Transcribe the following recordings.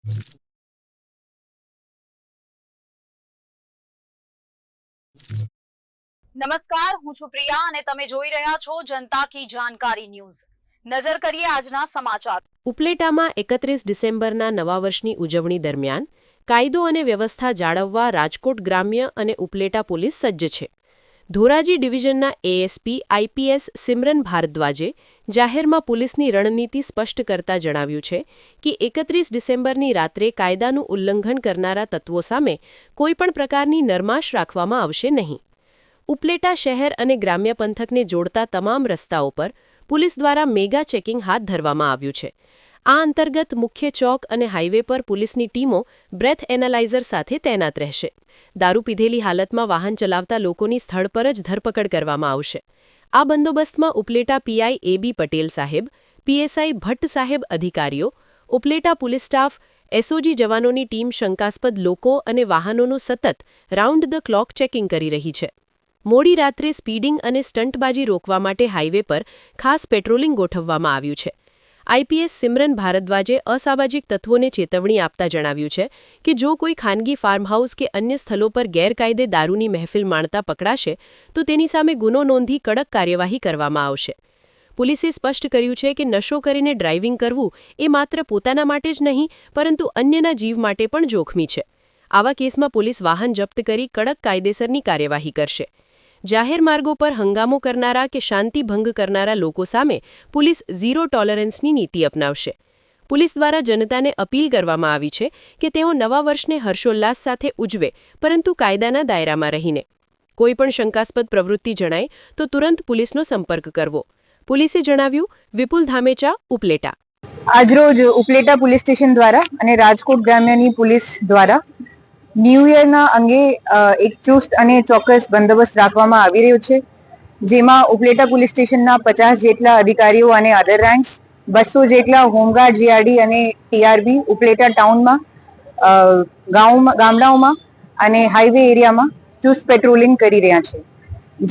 નમસ્કાર, હું છું પ્રિયા અને તમે જોઈ રહ્યા છો જનતા કી જાણકારી ન્યૂઝ। નજર કરીએ આજના સમાચાર। ઉપલેટામાં 31 ડિસેમ્બરના નવા વર્ષની ઉજવણી દરમિયાન કાયદો અને વ્યવસ્થા જાળવવા રાજકોટ ગ્રામ્ય અને ઉપલેટા પોલીસ સજ્જ છે। ધોરાજી ડિવિઝનના એએસપી આઈપીએસ સિમરન ભારદ્વાજે જાહેરમાં પોલીસની રણનીતિ સ્પષ્ટ કરતા જણાવ્યું છે કે 31 ડિસેમ્બરની રાત્રે કાયદાનું ઉલ્લંઘન કરનારા તત્વો સામે કોઈપણ પ્રકારની નરમાશ રાખવામાં આવશે નહીં। ઉપલેટા શહેર અને ગ્રામ્ય પંથકને જોડતા તમામ રસ્તાઓ પર પોલીસ દ્વારા મેગા ચેકિંગ હાથ ધરવામાં આવ્યું છે। આ અંતર્ગત મુખ્ય ચોક અને હાઈવે પર પોલીસની ટીમો બ્રેથ એનાલાઇઝર સાથે તૈનાત રહેશે। દારૂ પીધેલી હાલતમાં વાહન ચલાવતા લોકોની સ્થળ પર જ ધરપકડ કરવામાં આવશે। આ બંદોબસ્તમાં ઉપલેટા પીઆઈ એબી પટેલ સાહેબ, પીએસઆઈ ભટ્ટ સાહેબ અધિકારીઓ, ઉપલેટા પોલીસ સ્ટાફ, એસઓજી જવાનોની ટીમ શંકાસ્પદ લોકો અને વાહનોનું સતત રાઉન્ડ ધ ક્લોક ચેકિંગ કરી રહી છે। મોડી રાત્રે સ્પીડિંગ અને સ્ટંટબાજી રોકવા માટે હાઈવે પર ખાસ પેટ્રોલિંગ ગોઠવવામાં આવ્યું છે। આઈપીએસ સિમરન ભારદ્વાજે અસામાજિક તત્વોને ચેતવણી આપતા જણાવ્યું છે કે જો કોઈ ખાનગી ફાર્મહાઉસ કે અન્ય સ્થળો પર ગેરકાયદે દારૂની મહેફિલ માણતા પકડાશે તો તેની સામે ગુનો નોંધી કડક કાર્યવાહી કરવામાં આવશે। પોલીસે સ્પષ્ટ કર્યું છે કે નશો કરીને ડ્રાઇવિંગ કરવું એ માત્ર પોતાના માટે જ નહીં પરંતુ અન્યના જીવ માટે પણ જોખમી છે। આવા કેસમાં પોલીસ વાહન જપ્ત કરી કડક કાયદેસરની કાર્યવાહી કરશે। જાહેર માર્ગો પર હંગામો કરનારા કે શાંતિ ભંગ કરનારા લોકો સામે પોલીસ ઝીરો ટોલરન્સની નીતિ અપનાવશે। પોલીસ દ્વારા જનતાને અપીલ કરવામાં આવી છે કે તેઓ નવા વર્ષને હર્ષોલ્લાસ સાથે ઉજવે પરંતુ કાયદાના દાયરામાં રહીને। કોઈપણ શંકાસ્પદ પ્રવૃત્તિ જણાય તો તુરંત પોલીસનો સંપર્ક કરવો। પોલીસે જણાવ્યું। વિપુલ ધામેચા, ઉપલેટા। આજરોજ ઉપલેટા પોલીસ સ્ટેશન દ્વારા અને રાજકોટ ગ્રામ્યની પોલીસ દ્વારા ન્યૂ યરના અંગે એક ચુસ્ત અને ચોક્કસ બંદોબસ્ત રાખવામાં આવી રહ્યો છે, જેમાં ઉપલેટા પોલીસ સ્ટેશનના 50 જેટલા અધિકારીઓ અને અધર રેન્ક્સ, 200 જેટલા હોમગાર્ડ, જીઆરડી અને ટીઆરબી ઉપલેટા ટાઉનમાં, ગામડાઓમાં અને હાઈવે એરિયામાં ચુસ્ત પેટ્રોલિંગ કરી રહ્યા છે।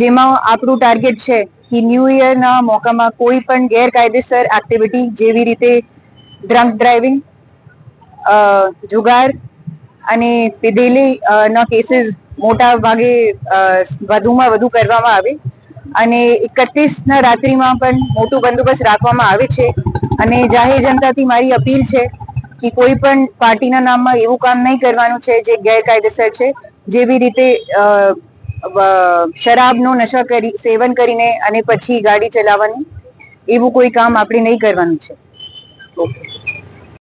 જેમાં આપણું ટાર્ગેટ છે કે ન્યૂ યરના મોકામાં કોઈ પણ ગેરકાયદેસર એક્ટિવિટી જેવી રીતે ડ્રંક ડ્રાઇવિંગ, જુગાર અને પીધેલી ના કેસીસ મોટા ભાગે વધુમાં વધુ કરવામાં આવે અને 31ના રાત્રિમાં પણ મોટું બંદોબસ્ત રાખવામાં આવે છે। અને જાહેર જનતાથી મારી અપીલ છે કે કોઈ પણ પાર્ટીના નામમાં એવું કામ નહીં કરવાનું છે જે ગેરકાયદેસર છે, જેવી રીતે શરાબનો નશા સેવન કરીને અને પછી ગાડી ચલાવવાનું, એવું કોઈ કામ આપણે નહીં કરવાનું છે। ઓકે।